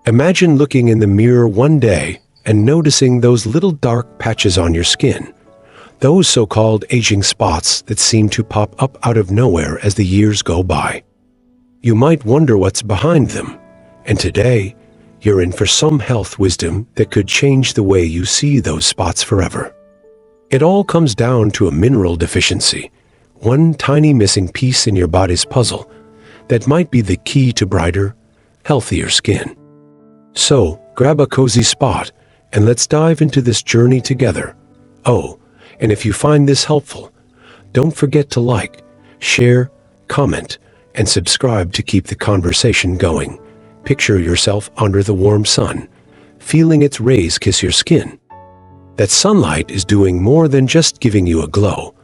Imagine looking in the mirror one day and noticing those little dark patches on your skin, those so-called aging spots that seem to pop up out of nowhere as the years go by. You might wonder what's behind them, and today, you're in for some health wisdom that could change the way you see those spots forever. It all comes down to a mineral deficiency, one tiny missing piece in your body's puzzle that might be the key to brighter, healthier skin. So, grab a cozy spot and let's dive into this journey together. Oh, and if you find this helpful, don't forget to like, share, comment, and subscribe to keep the conversation going. Picture yourself under the warm sun, feeling its rays kiss your skin. That sunlight is doing more than just giving you a glow.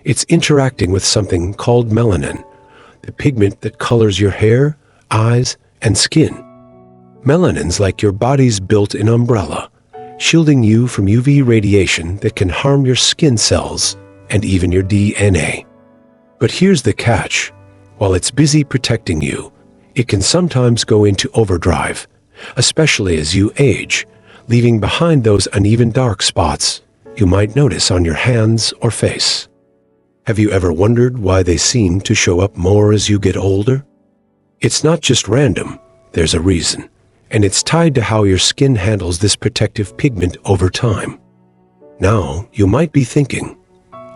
It's interacting with something called melanin, the pigment that colors your hair, eyes, and skin. Melanin's like your body's built-in umbrella, shielding you from UV radiation that can harm your skin cells and even your DNA. But here's the catch. While it's busy protecting you, it can sometimes go into overdrive, especially as you age, leaving behind those uneven dark spots you might notice on your hands or face. Have you ever wondered why they seem to show up more as you get older? It's not just random, there's a reason, and it's tied to how your skin handles this protective pigment over time. Now, you might be thinking,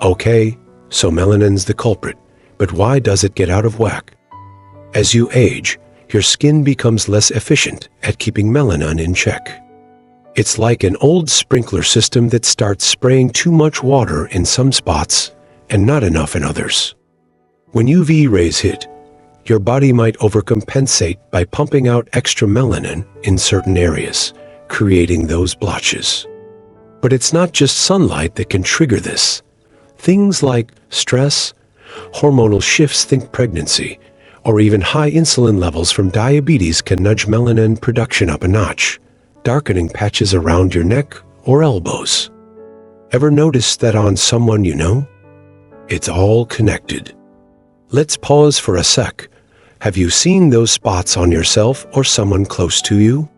okay, so melanin's the culprit, but why does it get out of whack? As you age, your skin becomes less efficient at keeping melanin in check. It's like an old sprinkler system that starts spraying too much water in some spots and not enough in others. When UV rays hit, your body might overcompensate by pumping out extra melanin in certain areas, creating those blotches. But it's not just sunlight that can trigger this. Things like stress, hormonal shifts, think pregnancy, or even high insulin levels from diabetes can nudge melanin production up a notch, darkening patches around your neck or elbows. Ever notice that on someone you know? It's all connected. Let's pause for a sec. Have you seen those spots on yourself or someone close to you?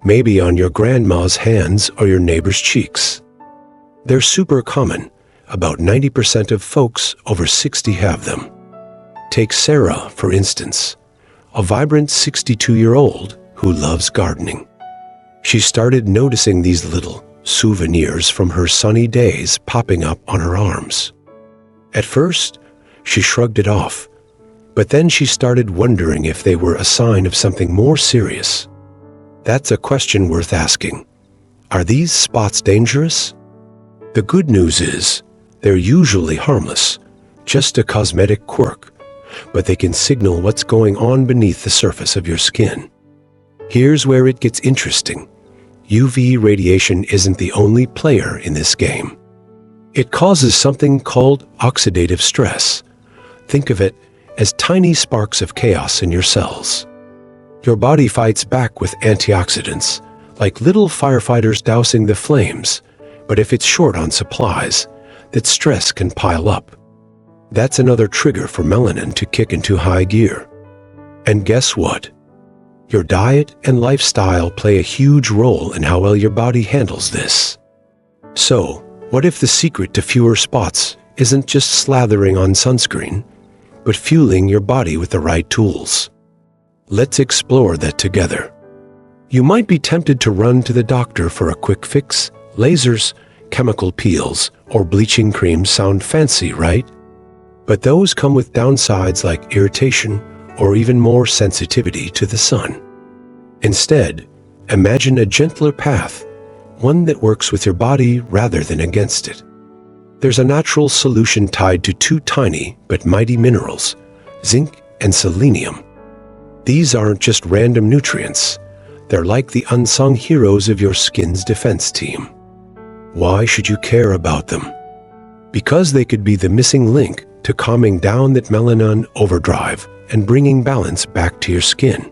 Maybe on your grandma's hands or your neighbor's cheeks. They're super common. About 90% of folks over 60 have them. Take Sarah, for instance, a vibrant 62-year-old who loves gardening. She started noticing these little souvenirs from her sunny days popping up on her arms. At first, she shrugged it off, but then she started wondering if they were a sign of something more serious. That's a question worth asking. Are these spots dangerous? The good news is, they're usually harmless, just a cosmetic quirk, but they can signal what's going on beneath the surface of your skin. Here's where it gets interesting. UV radiation isn't the only player in this game. It causes something called oxidative stress. Think of it as tiny sparks of chaos in your cells. Your body fights back with antioxidants, like little firefighters dousing the flames, but if it's short on supplies, that stress can pile up. That's another trigger for melanin to kick into high gear. And guess what? Your diet and lifestyle play a huge role in how well your body handles this. So, what if the secret to fewer spots isn't just slathering on sunscreen, but fueling your body with the right tools? Let's explore that together. You might be tempted to run to the doctor for a quick fix. Lasers, chemical peels, or bleaching creams sound fancy, right? But those come with downsides like irritation or even more sensitivity to the sun. Instead, imagine a gentler path, one that works with your body rather than against it. There's a natural solution tied to two tiny but mighty minerals, zinc and selenium. These aren't just random nutrients. They're like the unsung heroes of your skin's defense team. Why should you care about them? Because they could be the missing link to calming down that melanin overdrive and bringing balance back to your skin.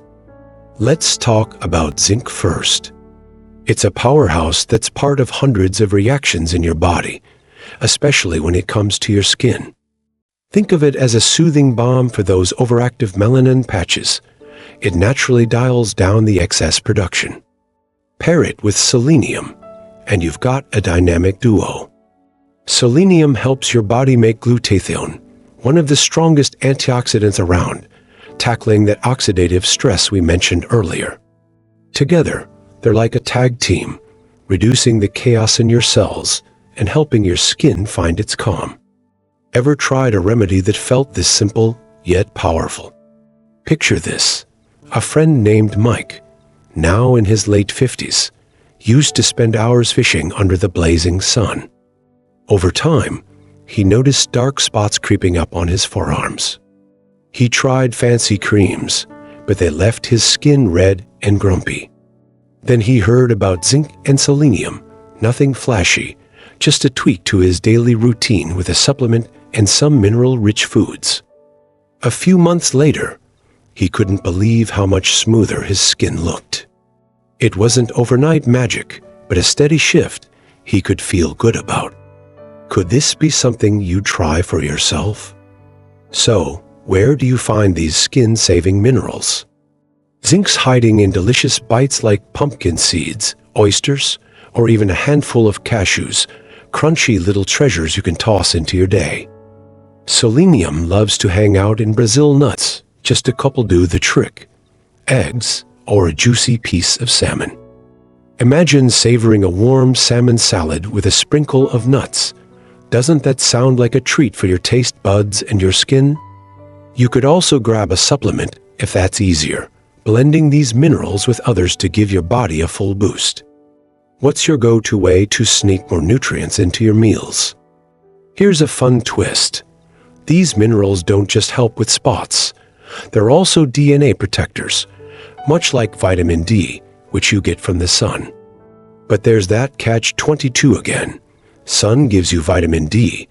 Let's talk about zinc first. It's a powerhouse that's part of hundreds of reactions in your body, especially when it comes to your skin. Think of it as a soothing balm for those overactive melanin patches. It naturally dials down the excess production. Pair it with selenium, and you've got a dynamic duo. Selenium helps your body make glutathione, one of the strongest antioxidants around, tackling that oxidative stress we mentioned earlier. Together, they're like a tag team, reducing the chaos in your cells and helping your skin find its calm. Ever tried a remedy that felt this simple, yet powerful? Picture this. A friend named Mike, now in his late 50s, used to spend hours fishing under the blazing sun. Over time, he noticed dark spots creeping up on his forearms. He tried fancy creams, but they left his skin red and grumpy. Then he heard about zinc and selenium, nothing flashy, just a tweak to his daily routine with a supplement and some mineral-rich foods. A few months later, he couldn't believe how much smoother his skin looked. It wasn't overnight magic, but a steady shift he could feel good about. Could this be something you'd try for yourself? So, where do you find these skin-saving minerals? Zinc's hiding in delicious bites like pumpkin seeds, oysters, or even a handful of cashews, crunchy little treasures you can toss into your day. Selenium loves to hang out in Brazil nuts, just a couple do the trick. Eggs, or a juicy piece of salmon. Imagine savoring a warm salmon salad with a sprinkle of nuts. Doesn't that sound like a treat for your taste buds and your skin? You could also grab a supplement if that's easier, blending these minerals with others to give your body a full boost. What's your go-to way to sneak more nutrients into your meals? Here's a fun twist. These minerals don't just help with spots. They're also DNA protectors, much like vitamin D, which you get from the sun. But there's that catch-22 again. Sun gives you vitamin D,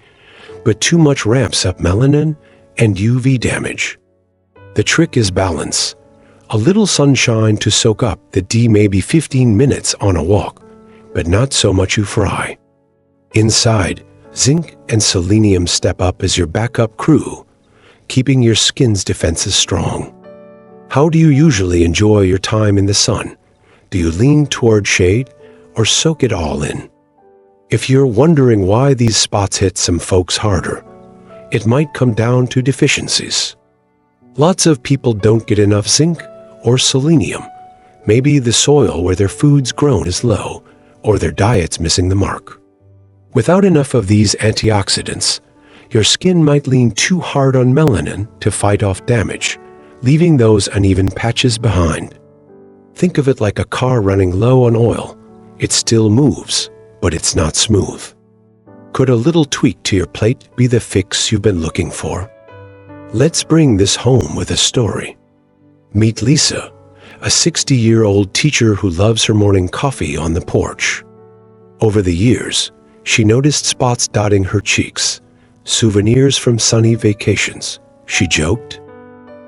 but too much ramps up melanin and UV damage. The trick is balance. A little sunshine to soak up the D, maybe 15 minutes on a walk, but not so much you fry. Inside, zinc and selenium step up as your backup crew, keeping your skin's defenses strong. How do you usually enjoy your time in the sun? Do you lean toward shade or soak it all in? If you're wondering why these spots hit some folks harder, it might come down to deficiencies. Lots of people don't get enough zinc or selenium. Maybe the soil where their food's grown is low, or their diet's missing the mark. Without enough of these antioxidants, your skin might lean too hard on melanin to fight off damage, leaving those uneven patches behind. Think of it like a car running low on oil. It still moves, but it's not smooth. Could a little tweak to your plate be the fix you've been looking for? Let's bring this home with a story. Meet Lisa, a 60-year-old teacher who loves her morning coffee on the porch. Over the years, she noticed spots dotting her cheeks, souvenirs from sunny vacations. She joked.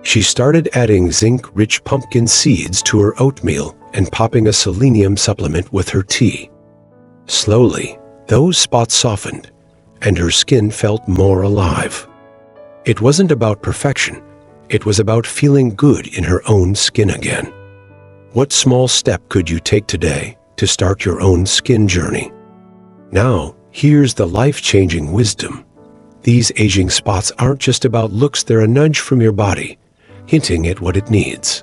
She started adding zinc-rich pumpkin seeds to her oatmeal and popping a selenium supplement with her tea. Slowly, those spots softened, and her skin felt more alive. It wasn't about perfection. It was about feeling good in her own skin again. What small step could you take today to start your own skin journey? Now, here's the life-changing wisdom. These aging spots aren't just about looks, they're a nudge from your body, hinting at what it needs.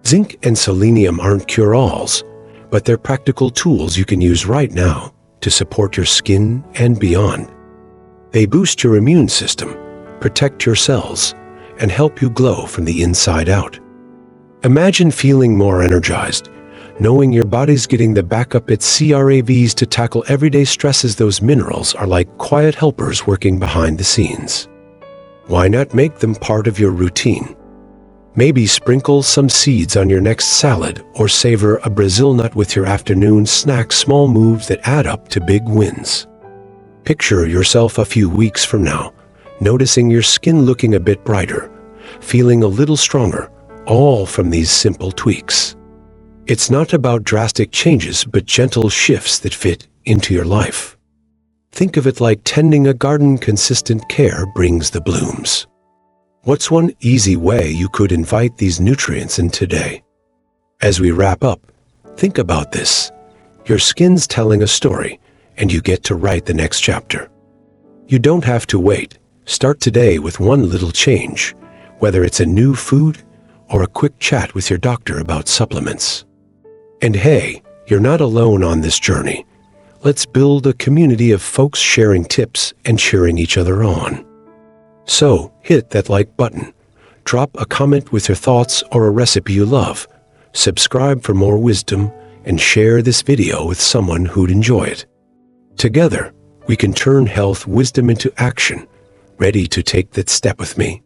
Zinc and selenium aren't cure-alls, but they're practical tools you can use right now to support your skin and beyond. They boost your immune system, protect your cells, and help you glow from the inside out. Imagine feeling more energized, knowing your body's getting the backup its CRAVs to tackle everyday stresses. Those minerals are like quiet helpers working behind the scenes. Why not make them part of your routine? Maybe sprinkle some seeds on your next salad or savor a Brazil nut with your afternoon snack. Small moves that add up to big wins. Picture yourself a few weeks from now, noticing your skin looking a bit brighter, feeling a little stronger, all from these simple tweaks. It's not about drastic changes, but gentle shifts that fit into your life. Think of it like tending a garden. Consistent care brings the blooms. What's one easy way you could invite these nutrients in today? As we wrap up, think about this. Your skin's telling a story, and you get to write the next chapter. You don't have to wait. Start today with one little change, whether it's a new food or a quick chat with your doctor about supplements. And hey, you're not alone on this journey. Let's build a community of folks sharing tips and cheering each other on. So, hit that like button, drop a comment with your thoughts or a recipe you love, subscribe for more wisdom, and share this video with someone who'd enjoy it. Together, we can turn health wisdom into action, ready to take that step with me.